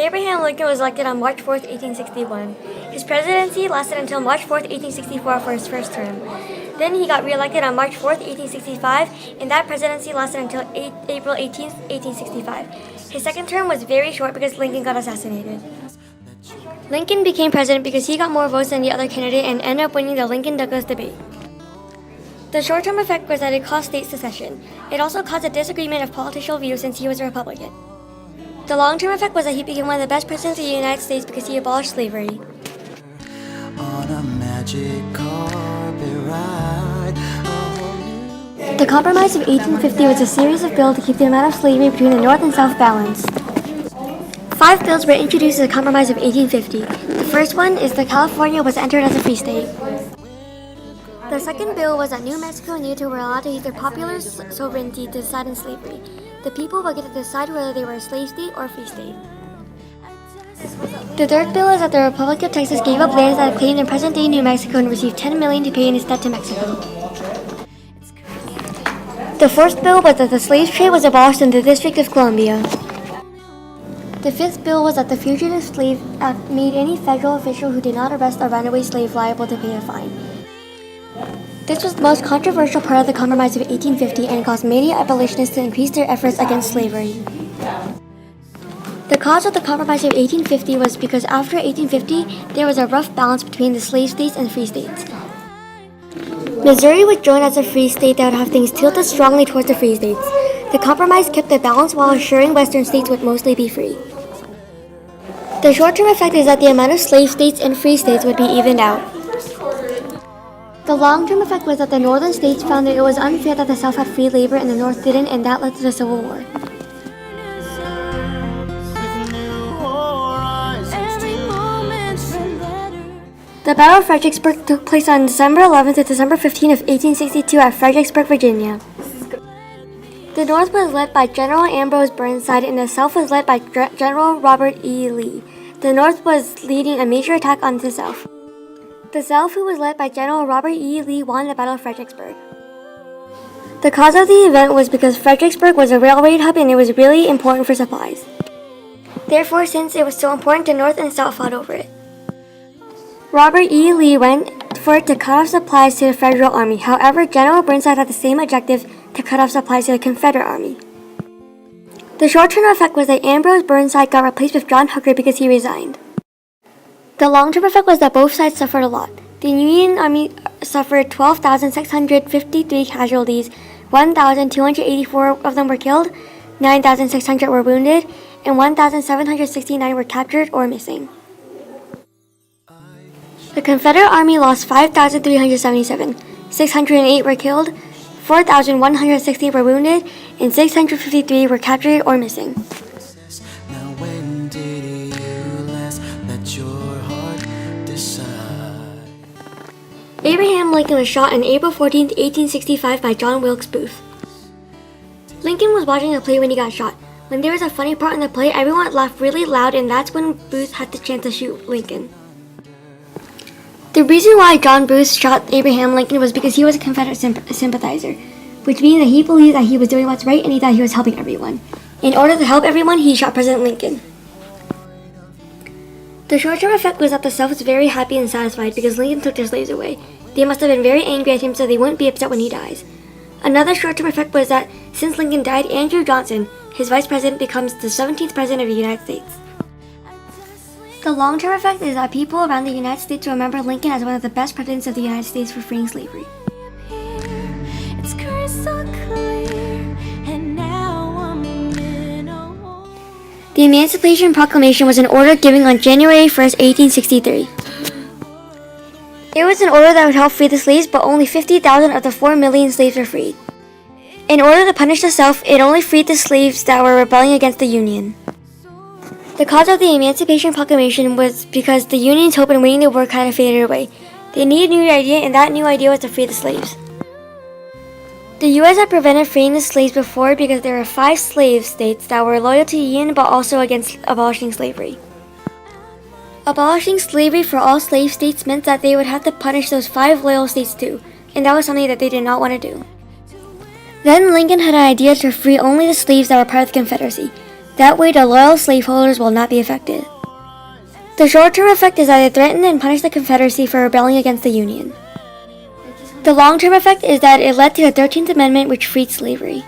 Abraham Lincoln was elected on March 4th, 1861. His presidency lasted until March 4th, 1864 for his first term. Then he got re-elected on March 4th, 1865, and that presidency lasted until April 18th, 1865. His second term was very short because Lincoln got assassinated. Lincoln became president because he got more votes than the other candidate and ended up winning the Lincoln-Douglas debate. The short-term effect was that it caused state secession. It also caused a disagreement of political views since he was a Republican. The long-term effect was that he became one of the best presidents of the United States because he abolished slavery. On a magic carpet ride. The Compromise of 1850 was a series of bills to keep the amount of slavery between the North and South balanced. 5 bills were introduced in the Compromise of 1850. The first one is that California was entered as a free state. The second bill was that New Mexico and Utah were allowed to use their popular sovereignty to decide on slavery. The people would get to decide whether they were a slave state or a free state. The third bill is that the Republic of Texas gave up lands that it claimed in present-day New Mexico and received $10 million to pay in its debt to Mexico. The fourth bill was that the slave trade was abolished in the District of Columbia. The fifth bill was that the Fugitive Slave Act made any federal official who did not arrest a runaway slave liable to pay a fine. This was the most controversial part of the Compromise of 1850 and caused many abolitionists to increase their efforts against slavery. The cause of the Compromise of 1850 was because after 1850, there was a rough balance between the slave states and free states. Missouri was joined as a free state that would have things tilted strongly towards the free states. The compromise kept the balance while assuring western states would mostly be free. The short-term effect is that the amount of slave states and free states would be evened out. The long-term effect was that the northern states found that it was unfair that the South had free labor and the North didn't, and that led to the Civil War. The Battle of Fredericksburg took place on December 11th to December 15th of 1862 at Fredericksburg, Virginia. The North was led by General Ambrose Burnside and the South was led by General Robert E. Lee. The North was leading a major attack on the South. The South, who was led by General Robert E. Lee, won the Battle of Fredericksburg. The cause of the event was because Fredericksburg was a railroad hub and it was really important for supplies. Therefore, since it was so important, the North and South fought over it. Robert E. Lee went for it to cut off supplies to the Federal Army. However, General Burnside had the same objective to cut off supplies to the Confederate Army. The short-term effect was that Ambrose Burnside got replaced with John Hooker because he resigned. The long-term effect was that both sides suffered a lot. The Union Army suffered 12,653 casualties, 1,284 of them were killed, 9,600 were wounded, and 1,769 were captured or missing. The Confederate Army lost 5,377, 608 were killed, 4,160 were wounded, and 653 were captured or missing. Now when did you last let your heart decide? Abraham Lincoln was shot on April 14, 1865 by John Wilkes Booth. Lincoln was watching the play when he got shot. When there was a funny part in the play, everyone laughed really loud, and that's when Booth had the chance to shoot Lincoln. The reason why John Booth shot Abraham Lincoln was because he was a Confederate sympathizer, which means that he believed that he was doing what's right and he thought he was helping everyone. In order to help everyone, he shot President Lincoln. The short-term effect was that the South was very happy and satisfied because Lincoln took their slaves away. They must have been very angry at him so they wouldn't be upset when he dies. Another short-term effect was that since Lincoln died, Andrew Johnson, his vice president, becomes the 17th president of the United States. The long-term effect is that people around the United States remember Lincoln as one of the best presidents of the United States for freeing slavery. The Emancipation Proclamation was an order given on January 1st, 1863. It was an order that would help free the slaves, but only 50,000 of the 4 million slaves were freed. In order to punish the South, it only freed the slaves that were rebelling against the Union. The cause of the Emancipation Proclamation was because the Union's hope in winning the war kind of faded away. They needed a new idea, and that new idea was to free the slaves. The U.S. had prevented freeing the slaves before because there were 5 slave states that were loyal to the Union but also against abolishing slavery. Abolishing slavery for all slave states meant that they would have to punish those 5 loyal states too, and that was something that they did not want to do. Then Lincoln had an idea to free only the slaves that were part of the Confederacy. That way the loyal slaveholders will not be affected. The short-term effect is that it threatened and punished the Confederacy for rebelling against the Union. The long-term effect is that it led to the 13th Amendment, which freed slavery.